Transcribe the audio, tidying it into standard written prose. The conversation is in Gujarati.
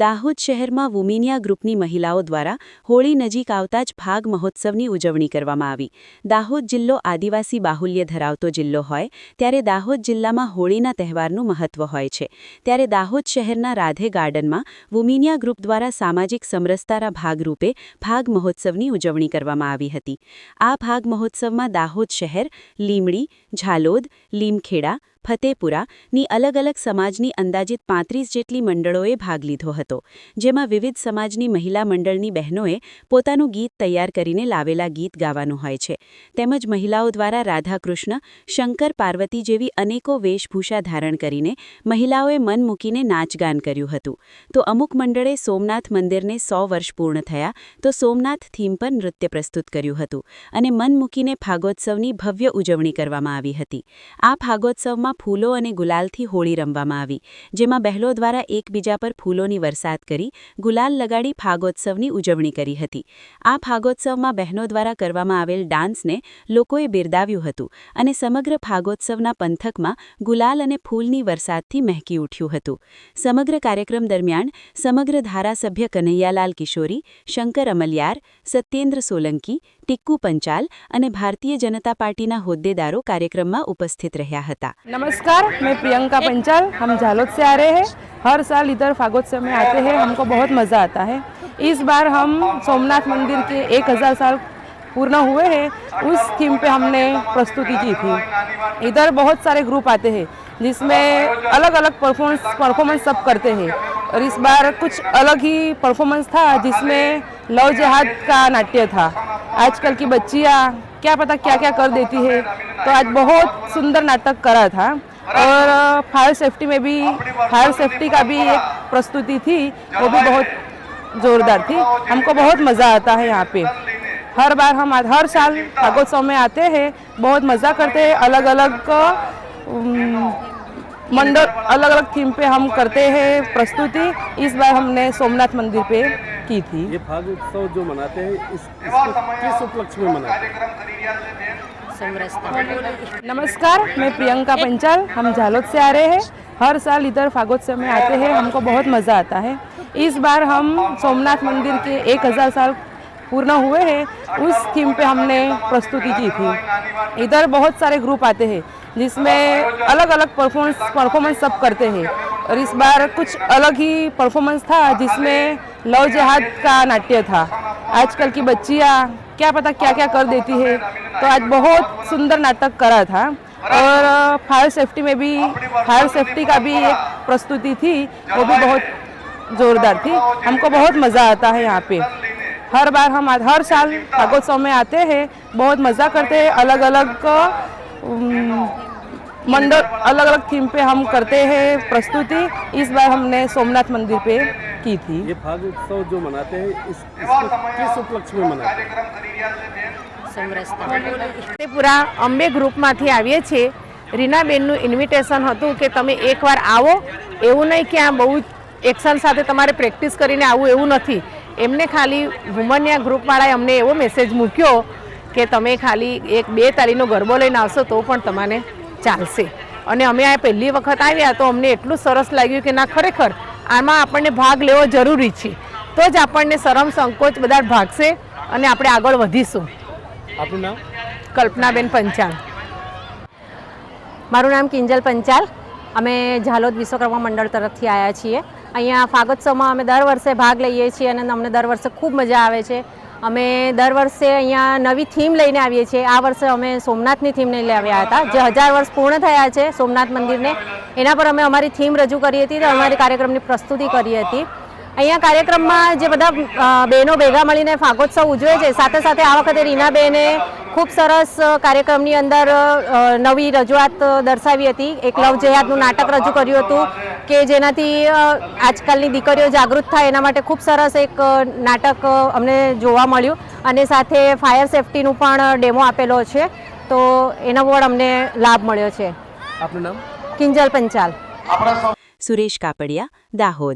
દાહોદ શહેરમાં વુમિનિયા ગ્રુપની મહિલાઓ દ્વારા હોળી નજીક આવતા જ ફાગ મહોત્સવની ઉજવણી કરવામાં આવી। દાહોદ જિલ્લો આદિવાસી બાહુલ્ય ધરાવતો જિલ્લો હોય ત્યારે દાહોદ જિલ્લામાં હોળીના તહેવારનું મહત્વ હોય છે। ત્યારે દાહોદ શહેરના રાધે ગાર્ડનમાં વુમિનિયા ગ્રુપ દ્વારા સામાજિક સમરસતાના ભાગરૂપે ફાગ મહોત્સવની ઉજવણી કરવામાં આવી હતી। આ ફાગ મહોત્સવમાં દાહોદ શહેર, લીમડી, ઝાલોદ, લીમખેડા, ફતેપુરાની અલગ અલગ સમાજની અંદાજિત 35 જેટલી મંડળોએ ભાગ લીધો હતો, જેમાં વિવિધ સમાજની મહિલા મંડળની બહેનોએ પોતાનું ગીત તૈયાર કરીને લાવેલા ગીત ગાવાનું હોય છે। તેમજ મહિલાઓ દ્વારા રાધાકૃષ્ણ, શંકર પાર્વતી જેવી અનેકો વેશભૂષા ધારણ કરીને મહિલાઓએ મન મૂકીને નાચગાન કર્યું હતું। તો અમુક મંડળે સોમનાથ મંદિરને 100 વર્ષ પૂર્ણ થયા તો સોમનાથ થીમ પર નૃત્ય પ્રસ્તુત કર્યું હતું અને મન મૂકીને ફાગોત્સવની ભવ્ય ઉજવણી કરવામાં આવી હતી। આ ફાગોત્સવમાં ફૂલો અને ગુલાલથી હોળી રમવામાં આવી, જેમાં બહેનો દ્વારા એકબીજા પર ફૂલોની વરસાદ કરી ગુલાલ લગાડી ફાગોત્સવની ઉજવણી કરી હતી। આ ફાગોત્સવમાં બહેનો દ્વારા કરવામાં આવેલ ડાન્સને લોકોએ બિરદાવ્યું હતું અને સમગ્ર ફાગોત્સવના પંથકમાં ગુલાલ અને ફૂલની વરસાદથી મહેકી ઉઠ્યું હતું। સમગ્ર કાર્યક્રમ દરમિયાન સમગ્ર ધારાસભ્ય કનૈયાલાલ કિશોરી, શંકર અમલયાર, સત્યેન્દ્ર સોલંકી, ટિક્કુ पंचाल અને भारतीय जनता पार्टी ना होद्देदारों कार्यक्रम में उपस्थित रहा था। नमस्कार, मैं प्रियंका पंचाल, हम झालोद से आ रहे हैं। हर साल इधर फागोत्सव में आते हैं, हमको बहुत मज़ा आता है। इस बार हम सोमनाथ मंदिर के 1000 साल पूर्ण हुए हैं, उस थीम पे हमने प्रस्तुति की थी। इधर बहुत सारे ग्रुप आते हैं जिसमें अलग अलग परफॉर्मेंस सब करते हैं और इस बार कुछ अलग ही परफॉर्मेंस था जिसमें लव जिहाद का नाट्य था। आजकल की बच्चियाँ क्या पता क्या क्या कर देती है, तो आज बहुत सुंदर नाटक करा था। और फायर सेफ्टी का भी एक प्रस्तुति थी, वो भी बहुत ज़ोरदार थी। हमको बहुत मज़ा आता है यहाँ पे। हर साल फागोत्सव में आते हैं, बहुत मज़ा करते हैं। अलग अलग मंडल, अलग अलग थीम पे हम करते हैं प्रस्तुति। इस बार हमने सोमनाथ मंदिर पे की थी। ये फाग उत्सव जो मनाते हैं इसको किस उपलक्ष्य में मनाते हैं? नमस्कार, मैं प्रियंका पंचाल, हम झालोद से आ रहे हैं। हर साल इधर फागोत्सव में आते हैं, हमको बहुत मज़ा आता है। इस बार हम सोमनाथ मंदिर के 1000 साल पूर्ण हुए हैं, उस थीम पे हमने प्रस्तुति की थी। इधर बहुत सारे ग्रुप आते हैं जिसमें अलग अलग परफॉर्मेंस सब करते हैं और इस बार कुछ अलग ही परफॉर्मेंस था जिसमें लव जिहाद का नाट्य था। आजकल की बच्चियाँ क्या पता क्या क्या कर देती है, तो आज बहुत सुंदर नाटक करा था। और फायर सेफ्टी का भी एक प्रस्तुति थी, वो भी बहुत ज़ोरदार थी। हमको बहुत मज़ा आता है यहाँ पे। हर साल फागोत्सव में आते हैं, बहुत मज़ा करते हैं। अलग अलग मंडल, अलग अलग थीम पे हम करते हैं प्रस्तुति। इस बार हमने सोमनाथ मंदिर पे की थी। ये फाग उत्सव जो मनाते हैं इसको किस उपलक्ष्य में मनाते हैं? पूरा अंबे ग्रुप में आવીએ છીએ। રીનાબેનનું ઇન્વિટેશન હતું કે તમે એકવાર આવો, એવું નહીં કે આ બહુ એક્શન સાથે તમારે પ્રેક્ટિસ કરીને આવવું એવું નથી। એમને ખાલી વુમનિયા ગ્રુપવાળાએ અમને એવો મેસેજ મૂક્યો કે તમે ખાલી 1-2 તારીખનો ગરબો લઈને આવશો તો પણ તમને ચાલશે। અને અમે આ પહેલી વખત આવ્યા તો અમને એટલું સરસ લાગ્યું કે ના, ખરેખર આમાં આપણને ભાગ લેવો જરૂરી છે, તો જ આપણને શરમ સંકોચ બધા ભાગશે અને આપણે આગળ વધીશું। આપનું નામ? કલ્પનાબેન પંચાલ। મારું નામ કિંજલ પંચાલ। અમે ઝાલોદ વિશ્વકર્મા મંડળ તરફથી આવ્યા છીએ। અહીંયા ફાગોત્સવમાં અમે દર વર્ષે ભાગ લઈએ છીએ અને અમને દર વર્ષે ખૂબ મજા આવે છે। અમે દર વર્ષે અહીંયા નવી થીમ લઈને આવીએ છીએ। આ વર્ષે અમે સોમનાથની થીમ લઈને આવ્યા હતા, જે 1000 વર્ષ પૂર્ણ થયા છે સોમનાથ મંદિરને, એના પર અમે અમારી થીમ રજૂ કરી હતી, તો અમારી કાર્યક્રમની પ્રસ્તુતિ કરી હતી। અહીંયા કાર્યક્રમમાં જે બધા બહેનો ભેગા મળીને ફાગોત્સવ ઉજવે છે, સાથે સાથે આ વખતે રીનાબેને ખૂબ સરસ કાર્યક્રમની અંદર નવી રજૂઆત દર્શાવી હતી। એક લવ જેહાદનું નાટક રજૂ કર્યું હતું કે જેનાથી આજકાલની દીકરીઓ જાગૃત થાય એના માટે ખૂબ સરસ એક નાટક અમને જોવા મળ્યું અને સાથે ફાયર સેફ્ટીનું પણ ડેમો આપેલો છે, તો એનો પણ અમને લાભ મળ્યો છે। આપનું નામ? કિંજલ પંચાલ। સુરેશ કાપડિયા, દાહોદ।